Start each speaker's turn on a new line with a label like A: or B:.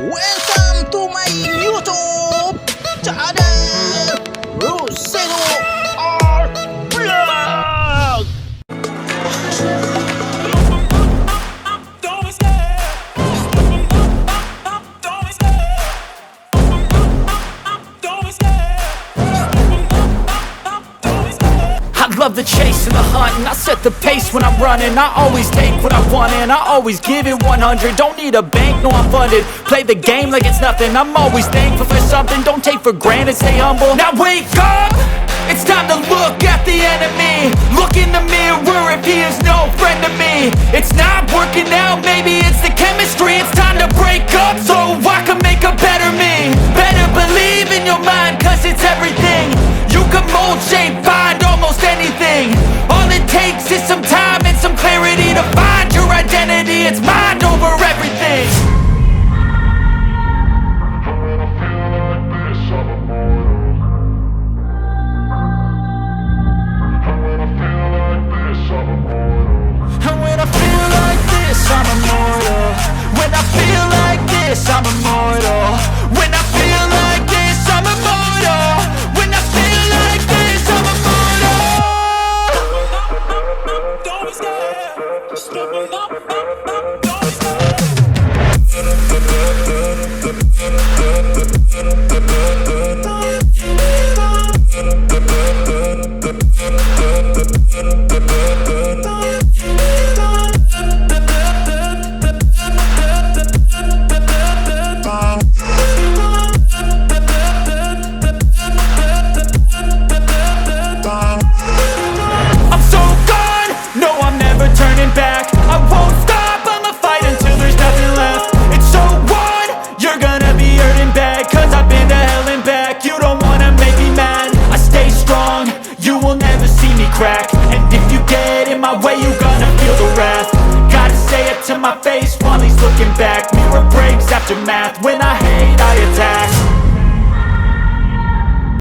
A: Welcome to my YouTube channel, Rosero R Vlog.
B: I love the chase and the hunt, and I set the pace when I'm running. I always take what I want and I always give it 100. Don't need a bank, no I'm funded. Play the game like it's nothing. I'm always thankful for something. Don't take for granted, stay humble. Now wake up! It's time to look at the enemy. Look in the mirror if he is no friend to me. It's not working out, maybe it's the chemistry. It's time to break up so I can make a better me. Better believe in your mind, cause it's everything. You can mold, shape, find almost anything. All it takes is some time and some clarity to find your identity. It's mind over everything. And when I feel like this, I'm immortal. When I feel like this, I'm immortal. When I feel like this, I'm immortal. When I feel like this, I'm immortal. Don't be scared. Just level up, don't be crack. And if you get in my way, you gonna feel the wrath. Gotta say it to my face while he's looking back. Mirror breaks after math. When I